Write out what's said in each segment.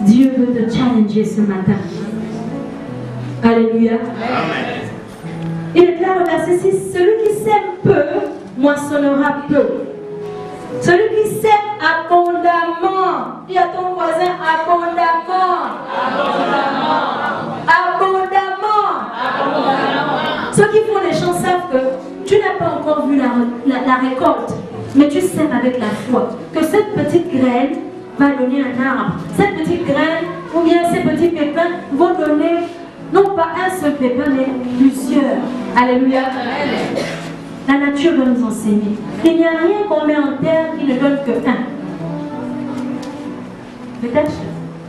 Dieu veut te challenger ce matin. Alléluia. Amen. Il est clair au verset 6, celui qui sème peu, moissonnera peu. Celui qui sème abondamment, dis à ton voisin abondamment. Abondamment. Ceux qui font les champs savent que tu n'as pas encore vu la récolte, mais tu sèmes avec la foi que cette petite graine va donner un arbre. Cette petite graine ou bien ces petits pépins vont donner non pas un seul pépin, mais plusieurs. Alléluia. La nature va nous enseigner. Il n'y a rien qu'on met en terre qui ne donne que un. Peut-être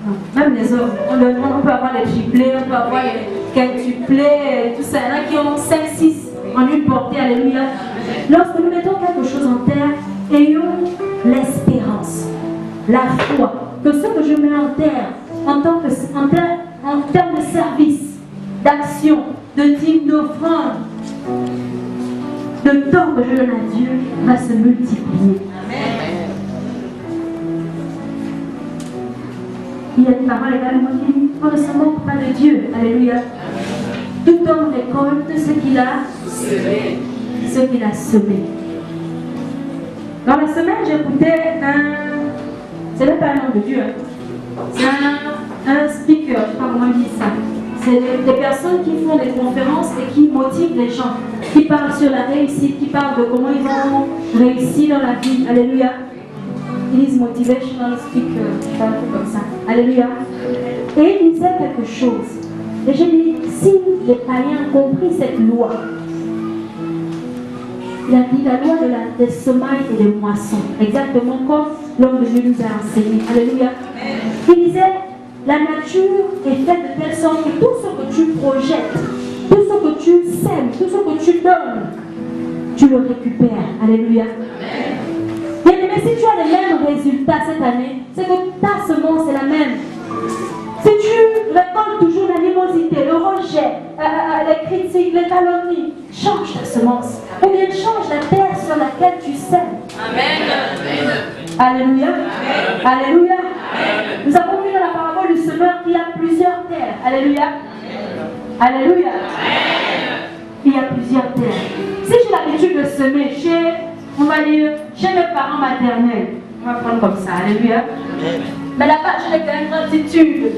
non. Même les autres. On peut avoir les triplés, on peut avoir les quintuplés, tout ça. Il y en a qui ont 5, 6 en une portée. Alléluia. Lorsque nous mettons quelque chose en terre, ayons l'espérance, la foi, que ce que je mets en terre, en termes de service, d'action, de dîme, d'offrande, de temps que je donne à Dieu va se multiplier. Amen. Il y a une parole également qui dit, on ne se moque pas de Dieu. Alléluia. Tout homme récolte ce qu'il a semé. Ce qu'il a semé. Dans la semaine, j'écoutais c'est même pas un nom de Dieu. C'est un speaker, je ne sais pas comment il dit ça. C'est des personnes qui font des conférences et qui motivent les gens, qui parlent sur la réussite, qui parlent de comment ils vont réussir dans la vie. Alléluia. Ils disent motivational speaker, un truc comme ça. Alléluia. Et il disait quelque chose. Et j'ai dit, si les païens ont compris cette loi, il a dit la loi des semailles et des moissons, exactement comme l'homme de Dieu nous a enseigné. Alléluia. Il disait, la nature est faite de telle sorte que tout ce que tu projettes, tout ce que tu sèmes, tout ce que tu donnes, tu le récupères. Alléluia. Bien aimé, si tu as les mêmes résultats cette année, c'est que ta semence est la même. Si tu récoltes toujours l'animosité, le rejet, les critiques, les calomnies, change ta semence. Ou bien change la terre sur laquelle tu sèmes. Amen. Alléluia. Amen. Alléluia. Amen. Nous avons vu dans la parabole du semeur qu'il y a plusieurs terres. Alléluia. Alléluia. Amen. Il y a plusieurs terres. Si j'ai l'habitude de semer on va dire, chez mes parents maternels, on va prendre comme ça. Alléluia. Amen. Mais là-bas, j'ai des gratitude,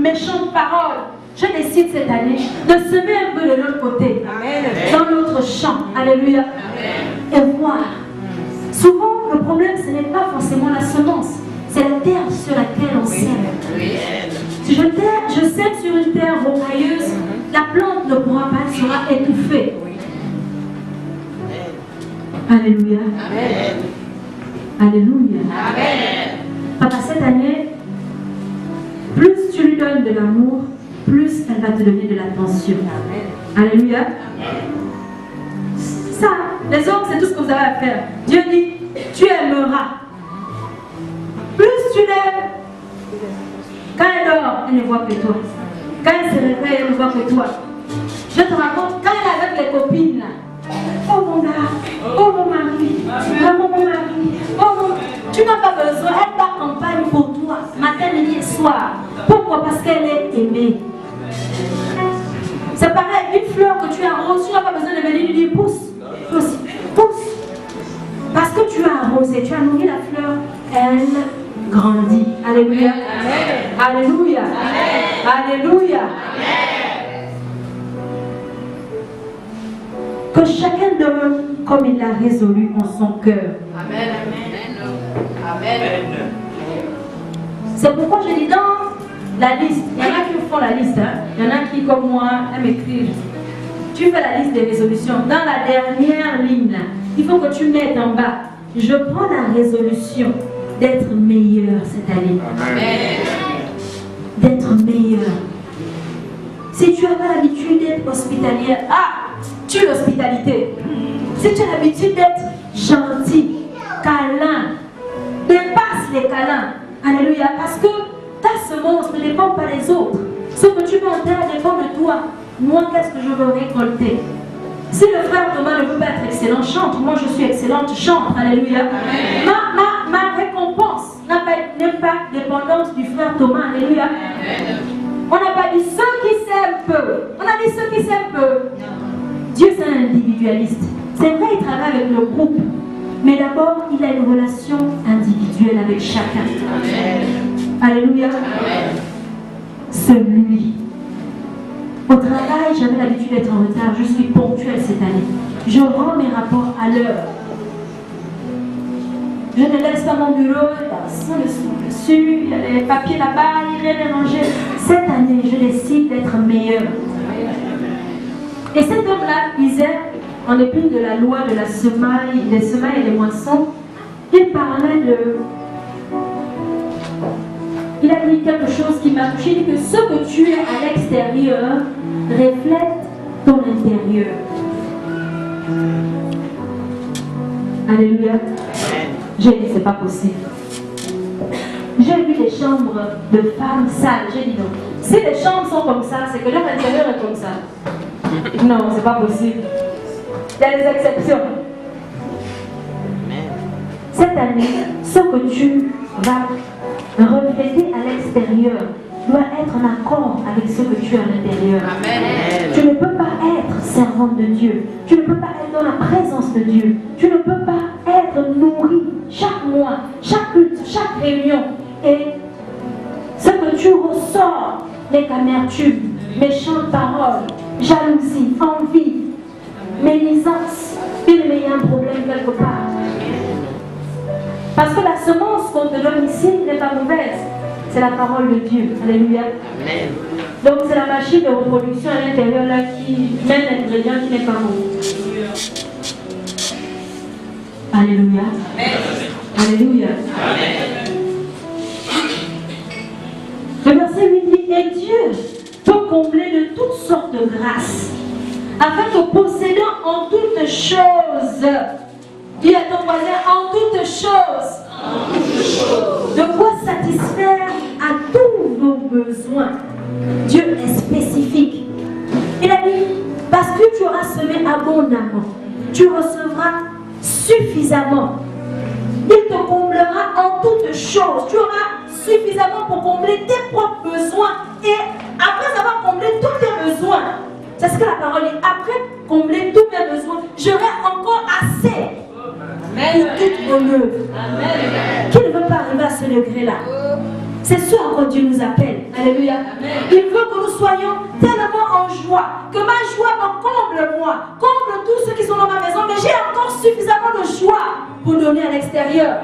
méchantes paroles. Je décide cette année de semer un peu de l'autre côté, amen, dans notre champ. Alléluia. Amen. Et voir. Souvent, le problème, ce n'est pas forcément la semence, c'est la terre sur laquelle on sème. Si je sème sur une terre rocailleuse, la plante ne pourra pas, elle sera étouffée. Alléluia. Amen. Alléluia. Amen. Papa, cette année, plus tu lui donnes de l'amour, plus elle va te donner de l'attention. Alléluia. Amen. Ça, les hommes, c'est tout ce que vous avez à faire. Dieu dit, tu aimeras. Plus tu l'aimes, quand elle dort, elle ne voit que toi. Quand elle se réveille, elle ne voit que toi. Je te raconte, quand elle est avec les copines, là, oh mon gars, oh mon mari, vraiment mon mari, oh mon... Tu n'as pas besoin, elle part campagne pour toi, matin, midi et soir. Pourquoi? Parce qu'elle est aimée. C'est pareil, une fleur que tu arroses, tu n'as pas besoin de venir lui dire pousse, pousse, pousse. Parce que tu as arrosé, tu as nourri la fleur, elle grandit. Alléluia. Amen. Alléluia. Amen. Alléluia. Amen. Que chacun donne comme il l'a résolu en son cœur. Amen. Amen. Amen. C'est pourquoi je dis dans la liste, il y en a qui font la liste, hein? Il y en a qui, comme moi, aiment écrire. Tu fais la liste des résolutions. Dans la dernière ligne, là, il faut que tu mettes en bas. Je prends la résolution d'être meilleur cette année. Amen. D'être meilleur. Si tu n'as pas l'habitude d'être hospitalière, tue l'hospitalité. Si tu as l'habitude d'être gentil, câlin, dépasse les câlins. Alléluia. Parce que ta semence ne dépend pas des autres. Ce que tu mets en terre dépend de toi. Moi, qu'est-ce que je veux récolter? Si le frère Thomas ne veut pas être excellent, chante. Moi, je suis excellente, chante. Alléluia. Ma ma récompense n'est pas dépendante du frère Thomas. Alléluia. On n'a pas dit ceux qui s'aiment peu. On a dit ceux qui s'aiment peu. Dieu, c'est un individualiste. C'est vrai, il travaille avec le groupe. Mais d'abord, il a une relation individuelle avec chacun. Alléluia. Celui. Au travail, j'avais l'habitude d'être en retard. Je suis ponctuelle cette année. Je rends mes rapports à l'heure. Je ne laisse pas mon bureau sans le son dessus, il y a les papiers là-bas, il est rangé. Cette année, je décide d'être meilleure. Et cet homme-là disait, en dépit de la loi de la semaille, des semailles et des moissons, il parlait de... Il a dit quelque chose qui m'a touché, il dit que ce que tu es à l'extérieur reflète ton intérieur. Alléluia. J'ai dit, c'est pas possible. J'ai vu des chambres de femmes sales. J'ai dit non. Si les chambres sont comme ça, c'est que leur intérieur est comme ça. Non, c'est pas possible. Il y a des exceptions. Cette année, ce que tu vas refléter à l'extérieur doit être en accord avec ce que tu as à l'intérieur. Tu ne peux pas être servante de Dieu. Tu ne peux pas être dans la présence de Dieu. Tu ne peux pas être nourri chaque mois, chaque culte, chaque réunion. Et ce que tu ressors n'est qu'amertume, méchantes paroles, jalousie, envie, médisance. Il y a un problème quelque part. Parce que la semence qu'on te donne ici n'est pas mauvaise. C'est la parole de Dieu. Alléluia. Amen. Donc c'est la machine de reproduction à l'intérieur là qui met l'ingrédient qui n'est pas bon. Alléluia. Amen. Alléluia. Amen. Le verset 8 dit, et Dieu peut combler de toutes sortes de grâces, afin que possédant en toutes choses, dis à ton voisin, en toutes choses, de quoi satisfaire à tous nos besoins. Dieu est spécifique. Il a dit, parce que tu auras semé abondamment, tu recevras suffisamment. Il te comblera en toutes choses. Tu auras suffisamment pour combler tes propres besoins. Et après avoir comblé tous tes besoins, c'est ce que la parole dit, après combler tous mes besoins, j'aurai encore assez pour toute mon œuvre. Qui ne veut pas arriver à ce degré-là? C'est ce à quoi Dieu nous appelle. Alléluia. Il veut que nous soyons tellement en joie, que ma joie me comble moi, comble tous ceux qui sont dans ma maison, mais j'ai encore suffisamment de joie pour donner à l'extérieur.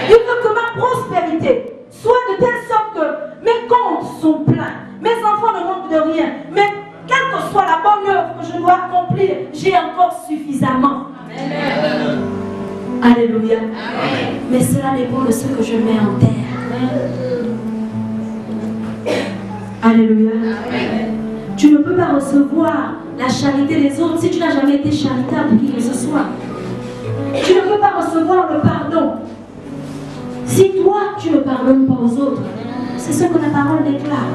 Il veut que ma prospérité soit de telle sorte que mes comptes sont pleins, mes enfants ne manquent de rien, mais quelle que soit la bonne œuvre que je dois accomplir, j'ai encore suffisamment. Alléluia. Mais cela dépend de ce que je mets en terre. Alléluia. Tu ne peux pas recevoir la charité des autres si tu n'as jamais été charitable pour qui que ce soit. Tu ne peux pas recevoir le pardon si toi tu ne pardonnes pas aux autres. C'est ce que la parole déclare.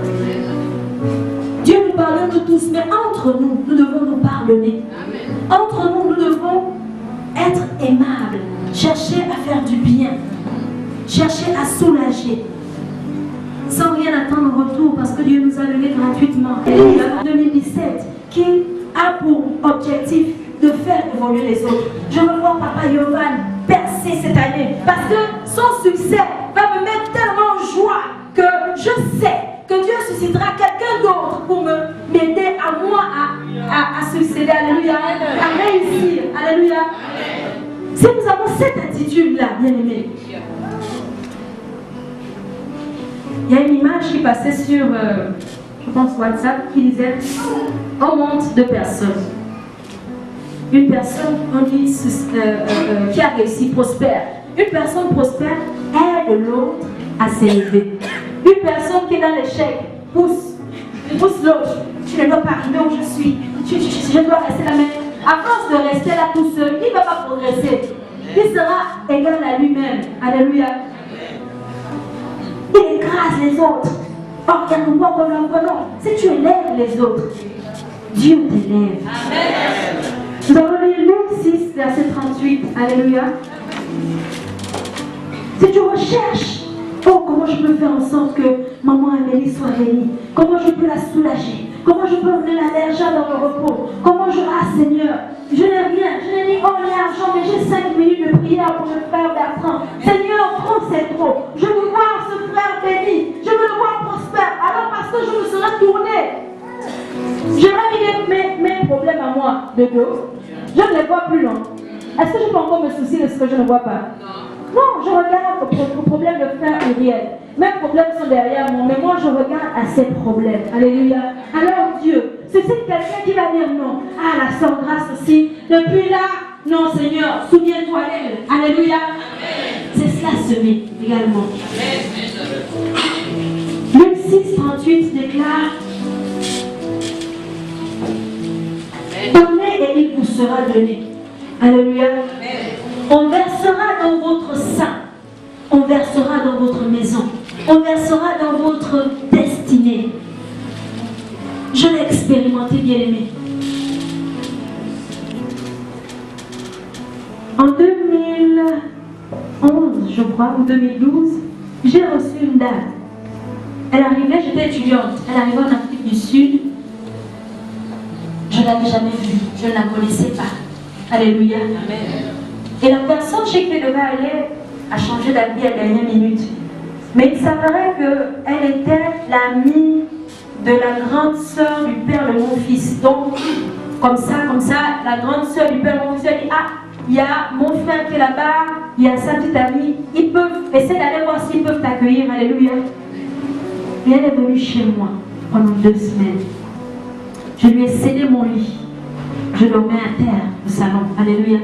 Dieu nous pardonne de tous, mais entre nous, nous devons nous pardonner. Entre nous, nous devons être aimables, chercher à faire du bien, chercher à soulager, sans rien attendre en retour, parce que Dieu nous a donné gratuitement. En 2017, qui a pour objectif de faire évoluer les autres. Je veux voir Papa Yovan percer cette année, parce que son succès va me mettre tellement en joie que je sais que Dieu suscitera quelqu'un d'autre pour m'aider à moi à succéder. Alléluia. À réussir. Alléluia. Si nous avons cette attitude-là, bien aimés, il y a une image qui passait sur, je pense, WhatsApp, qui disait, on monte deux personnes. Une personne, on dit, qui a réussi, prospère. Une personne prospère aide l'autre à s'élever. Une personne qui est dans l'échec pousse l'autre. Tu ne dois pas arriver où je suis. Je dois rester là. Mais à force de rester là tout seul, il ne va pas progresser. Il sera égal à lui-même. Alléluia. Il écrase les autres. Regarde-moi comme l'enfant. Si tu élèves les autres, Dieu t'élève. Nous allons lire Luc 6, verset 38. Alléluia. Si tu recherches, oh, comment je peux faire en sorte que maman Amélie soit bénie? Comment je peux la soulager? Comment je peux amener la légère dans le repos? Comment je... Ah Seigneur, je n'ai rien, je n'ai ni or ni argent, mais j'ai 5 minutes de prière pour le frère Bertrand. Seigneur, trop c'est trop. Je veux voir ce frère béni. Je veux le voir prospère. Alors parce que je me serai tournée. J'aurais mis mes problèmes à moi de dos. Je ne les vois plus loin. Est-ce que je peux encore me soucier de ce que je ne vois pas? Non, je regarde au problème de frère Uriel. Mes problèmes sont derrière moi, mais moi je regarde à ses problèmes. Alléluia. Alors Dieu, c'est quelqu'un qui va dire non. Ah, la sœur Grâce aussi. Depuis là, non Seigneur, souviens-toi d'elle. Alléluia. C'est cela semé également. Luc 6, 38 déclare: donnez et il vous sera donné. Alléluia. On versera dans votre sein. On versera dans votre maison. On versera dans votre destinée. Je l'ai expérimenté, bien-aimé. En 2011, je crois, ou 2012, j'ai reçu une dame. Elle arrivait, j'étais étudiante. Elle arrivait en Afrique du Sud. Je ne l'avais jamais vue. Je ne la connaissais pas. Alléluia. Amen. Et la personne chez qui elle devait aller a changé d'avis à la dernière minute. Mais il s'avérait qu'elle était l'amie de la grande sœur du père de mon fils. Donc, comme ça, la grande sœur du père de mon fils, elle dit: ah, il y a mon frère qui est là-bas, il y a sa petite amie, ils peuvent essayer d'aller voir s'ils peuvent t'accueillir. Alléluia. Et elle est venue chez moi pendant 2 semaines. Je lui ai cédé mon lit. Je dormais à terre au salon. Alléluia.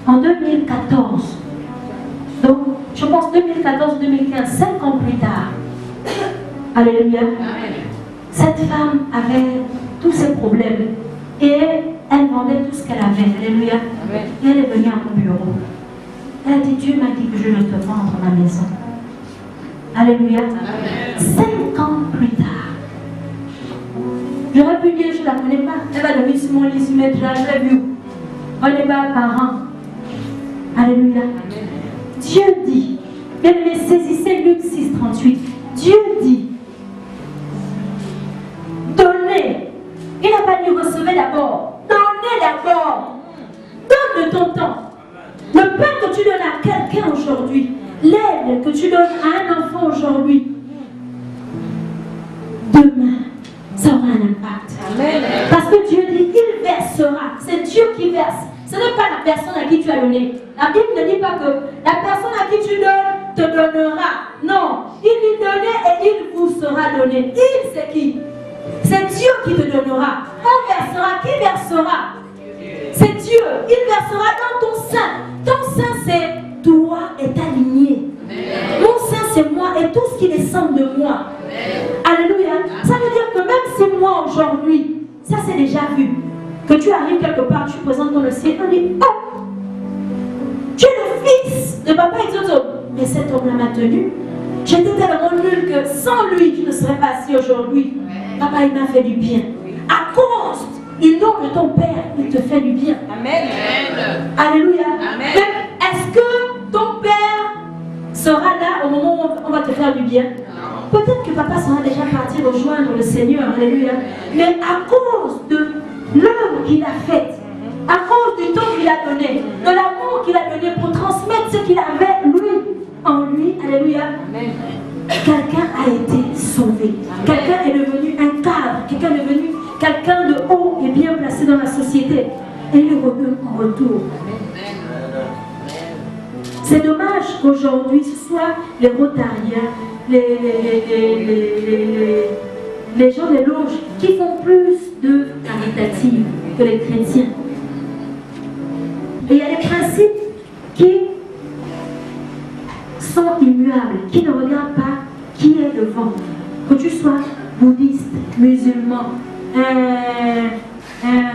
En 2014, donc je pense 2014-2015, 5 ans plus tard, alléluia, cette femme avait tous ses problèmes et elle vendait tout ce qu'elle avait, alléluia, et elle est venue à mon bureau. Elle a dit: Dieu m'a dit que je dois te vendre ma maison. Alléluia. 5 ans plus tard, j'aurais pu dire: je ne la connais pas, elle va dormir sur mon lit, sur mes draps, je l'ai vue. On n'est pas parents. Alléluia. Dieu dit, bien aimé, saisissez Luc 6, 38. Dieu dit: donnez. Il n'a pas dit recevez d'abord. Donnez d'abord. Donne de ton temps. Le pain que tu donnes à quelqu'un aujourd'hui, l'aide que tu donnes à un enfant aujourd'hui, demain, ça aura un impact. Amen. Parce que Dieu dit: il versera. C'est Dieu qui verse. Ce n'est pas la personne à qui tu as donné. La Bible ne dit pas que la personne à qui tu donnes te donnera. Non. Il lui donnait et il vous sera donné. Il, c'est qui? C'est Dieu qui te donnera. On versera. Qui versera? C'est Dieu. Il versera dans ton sein. Ton sein, c'est toi et ta lignée. Mon sein, c'est moi et tout ce qui descend de moi. Alléluia. Ça veut dire que même si moi aujourd'hui, ça c'est déjà vu, que tu arrives quelque part, tu présentes dans le ciel, on dit: oh, tu es le fils de papa et Zozo. Mais cet homme m'a tenu. J'étais tellement nul que sans lui, je ne serais pas assis aujourd'hui. Papa, il m'a fait du bien. À cause du nom de ton père, il te fait du bien. Amen. Alléluia. Amen. Est-ce que ton père sera là au moment où on va te faire du bien? Peut-être que papa sera déjà parti rejoindre le Seigneur. Alléluia. Mais à cause de l'œuvre qu'il a faite, à cause du temps qu'il a donné, de l'amour qu'il a donné pour transmettre ce qu'il avait lui en lui, alléluia, quelqu'un a été sauvé. Quelqu'un est devenu un cadre, quelqu'un est devenu quelqu'un de haut et bien placé dans la société. Et il redonne en retour. C'est dommage qu'aujourd'hui ce soit les rotariens, les gens des loges qui font plus de caritatives que les chrétiens. Et il y a des principes qui sont immuables, qui ne regardent pas qui est devant. Que tu sois bouddhiste, musulman, un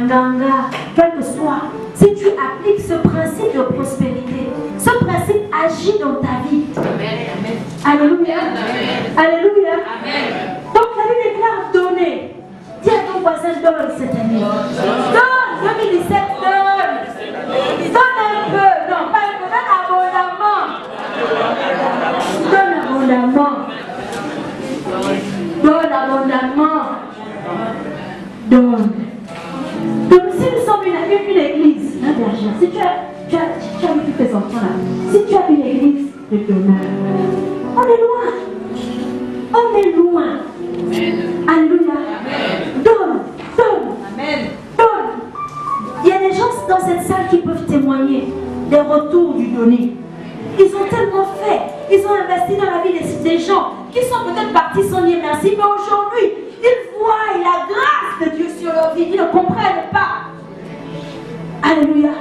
ganga, quel que soit, si tu appliques ce principe de prospérité, ce principe agit dans ta vie. Amen. Alléluia. Amen. Alléluia. Amen. Donc la Bible déclare donner. Dis à ton voisin: donne cette année. Donne 2017, donne. Donne un peu. abondant. Pas donne abondamment. Donne abondamment. Donne. Donc si nous sommes une église, si tu as vu tous tes enfants là, si tu as une église de donneurs, on est loin. On est loin. Alléluia. Donne. Amen. Donne. Il y a des gens dans cette salle qui peuvent témoigner des retours du donné. Ils ont tellement fait. Ils ont investi dans la vie des gens qui sont peut-être partis sans dire merci, mais aujourd'hui, ils voient la grâce de Dieu sur leur vie. Ils ne comprennent pas. Alléluia.